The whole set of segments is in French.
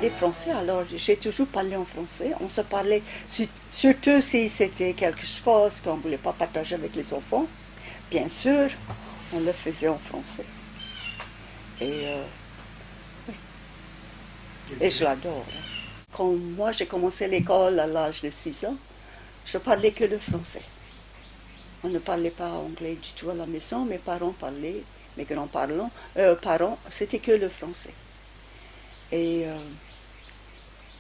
parler français, alors j'ai toujours parlé en français. On se parlait, surtout si c'était quelque chose qu'on ne voulait pas partager avec les enfants. Bien sûr, on le faisait en français. Et, oui. Et je l'adore. Quand moi j'ai commencé l'école à l'âge de 6 ans, je parlais que le français. On ne parlait pas anglais du tout à la maison. Mes parents parlaient, mes grands-parents, c'était que le français. Et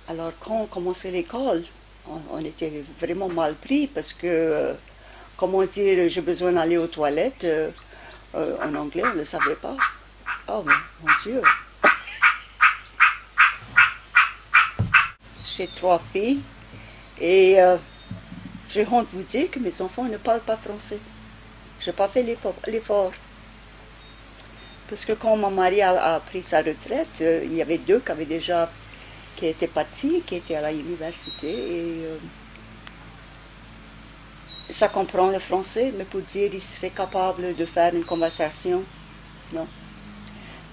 alors quand on commençait l'école, on était vraiment mal pris parce que, comment dire, j'ai besoin d'aller aux toilettes, en anglais, on ne le savait pas. Oh mon Dieu! J'ai 3 filles et j'ai honte de vous dire que mes enfants ne parlent pas français. Je n'ai pas fait l'effort. Parce que quand mon mari a pris sa retraite, il y avait 2 qui étaient partis, qui étaient à l'université. Et ça comprend le français, mais pour dire qu'ils seraient capables de faire une conversation, non.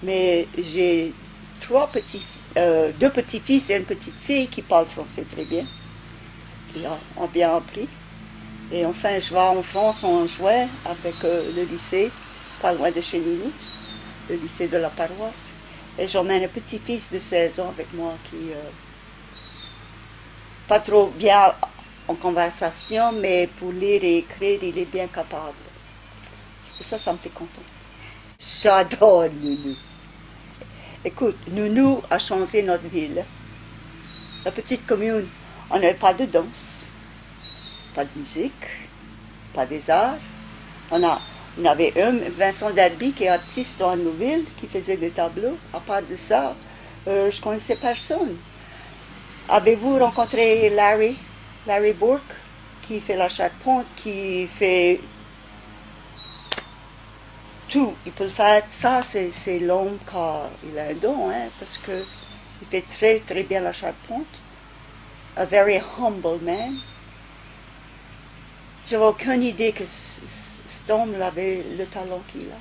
Mais j'ai 2 petits-fils et une petite fille qui parlent français très bien, qui ont bien appris. Et enfin, je vais en France en juin avec le lycée, pas loin de chez nous, le lycée de la paroisse. Et j'emmène un petit-fils de 16 ans avec moi qui, pas trop bien en conversation, mais pour lire et écrire, il est bien capable. Ça me fait content. J'adore Nounou. Écoute, Nounou a changé notre ville. La petite commune, on n'avait pas de danse, pas de musique, pas des arts. On avait Vincent Derby, qui est artiste dans nos villes, qui faisait des tableaux. À part de ça, je ne connaissais personne. Avez-vous rencontré Larry Bourke, qui fait la charpente, qui fait tout? Il peut le faire. Ça, c'est l'homme qui a un don, hein, parce qu'il fait très, très bien la charpente. A very humble man. J'avais aucune idée que cet homme avait le talent qu'il a.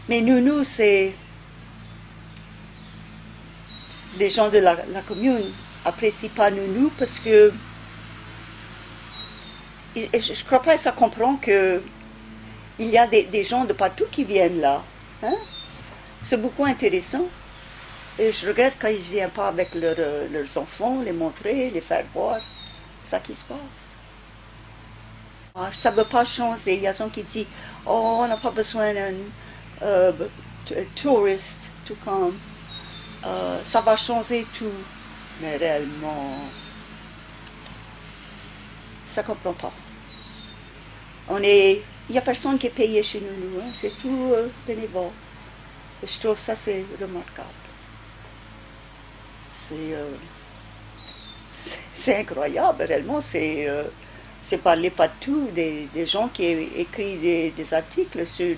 Mais Nounou, c'est... Les gens de la commune n'apprécient pas Nounou parce que... je ne crois pas que ça comprend que il y a des gens de partout qui viennent là. Hein? C'est beaucoup intéressant. Et je regrette quand ils ne viennent pas avec leurs enfants, les montrer, les faire voir. C'est ça qui se passe. Ça ne veut pas changer. Il y a des gens qui disent « Oh, on n'a pas besoin d'un touriste to come. Ça va changer tout. » Mais réellement, ça ne comprend pas. Il n'y a personne qui est payé chez nous. Hein. C'est tout bénévole. Et je trouve ça c'est remarquable. C'est incroyable, réellement. C'est parler partout des gens qui écrivent des articles sur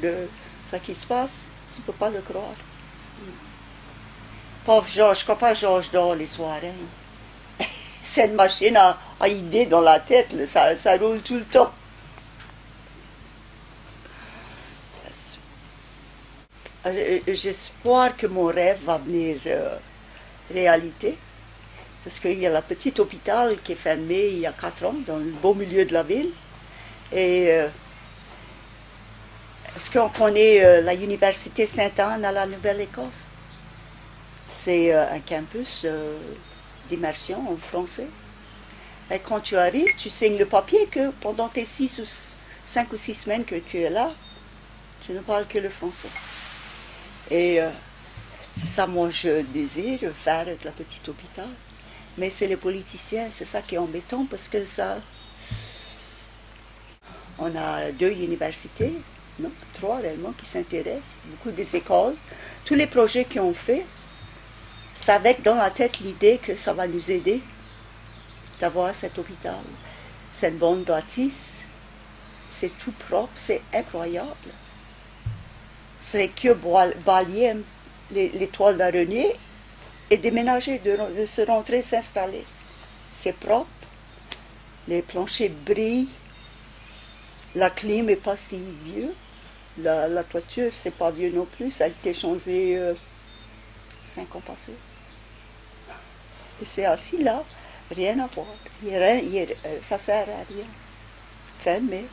ce qui se passe. Tu ne peux pas le croire. Pauvre Georges, je ne crois pas que Georges dort les soirs. Hein. C'est une machine à idées dans la tête, là. Ça roule tout le temps. J'espère que mon rêve va venir réalité. Parce qu'il y a le petit hôpital qui est fermé il y a 4 ans, dans le beau milieu de la ville. Et est-ce qu'on connaît la Université Sainte-Anne à la Nouvelle-Écosse? C'est un campus d'immersion en français. Et quand tu arrives, tu signes le papier que pendant tes 5 ou 6 semaines que tu es là, tu ne parles que le français. Et c'est ça, moi, je désire faire avec le petit hôpital. Mais c'est les politiciens, c'est ça qui est embêtant parce que ça... On a 2 universités, non, 3 réellement, qui s'intéressent, beaucoup des écoles. Tous les projets qu'ils ont fait, c'est avec dans la tête l'idée que ça va nous aider d'avoir cet hôpital. C'est une bonne bâtisse, c'est tout propre, c'est incroyable. C'est que balayer les toiles d'araignée et déménager, de se rentrer, s'installer. C'est propre, les planchers brillent, la clim n'est pas si vieux, la toiture c'est pas vieux non plus, ça a été changé 5 ans passés. Et c'est assis là, rien à voir. Ça sert à rien. Fermé.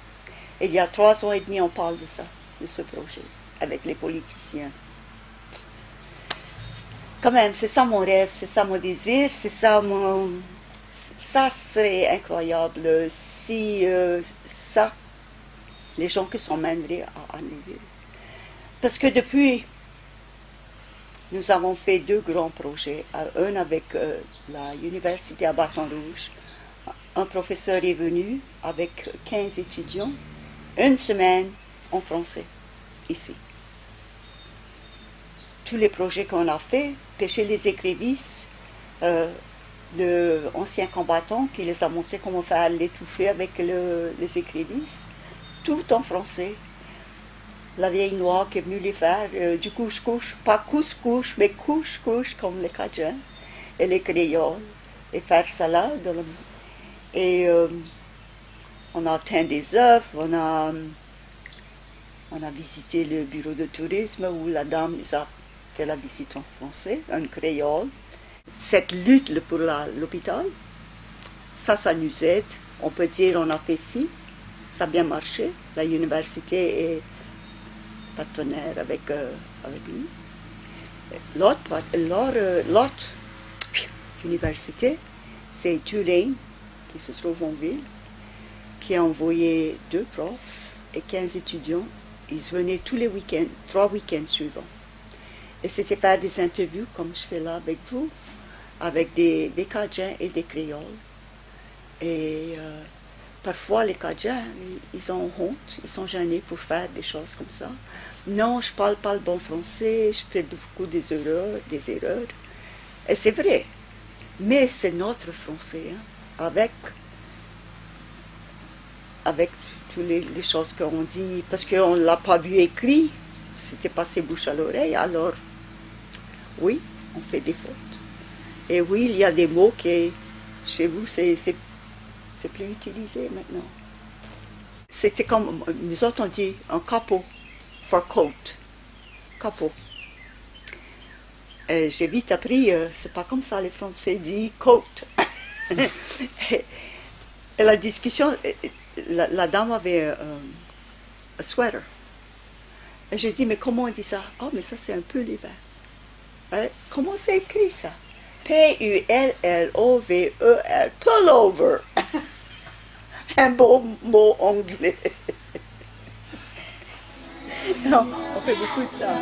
Et il y a 3 ans et demi, on parle de ça, de ce projet, avec les politiciens. Quand même, c'est ça mon rêve, c'est ça mon désir, c'est ça mon... Ça serait incroyable si ça, les gens qui sont mènés à annuler. Parce que depuis, nous avons fait 2 grands projets. Un avec l'université à Bâton Rouge. Un professeur est venu avec 15 étudiants, 1 semaine en français, ici. Tous les projets qu'on a fait, pêcher les écrevisses, l'ancien combattant qui les a montré comment faire l'étouffer avec les écrevisses, tout en français. La vieille noire qui est venue les faire du couche-couche, pas couche-couche, mais couche-couche comme les Cajuns et les créoles, et faire salade. Et on a teint des œufs, on a visité le bureau de tourisme où la dame nous a fait la visite en français, un créole. Cette lutte pour l'hôpital, ça nous aide. On peut dire on a fait ci, ça a bien marché. La université est partenaire avec nous. L'autre université, c'est Tulane, qui se trouve en ville, qui a envoyé 2 profs et 15 étudiants. Ils venaient tous les week-ends, 3 week-ends suivants. Et c'était faire des interviews, comme je fais là avec vous, avec des Cajuns et des créoles. Et parfois, les Cajuns, ils ont honte, ils sont gênés pour faire des choses comme ça. Non, je parle pas le bon français, je fais beaucoup des erreurs. Et c'est vrai. Mais c'est notre français, hein, avec toutes les choses qu'on dit, parce qu'on ne l'a pas vu écrit, c'était passé bouche à l'oreille, alors oui, on fait des fautes. Et oui, il y a des mots qui, chez vous, c'est plus utilisé maintenant. C'était comme, nous autres on dit un capot, for coat, capot. J'ai vite appris, c'est pas comme ça les Français disent coat. et la discussion, la dame avait un sweater. Et j'ai dit, mais comment on dit ça? Oh, mais ça c'est un peu l'hiver. Comment c'est écrit ça? P-U-L-L-O-V-E-R, pullover. Un beau mot anglais. Non, on fait beaucoup de ça.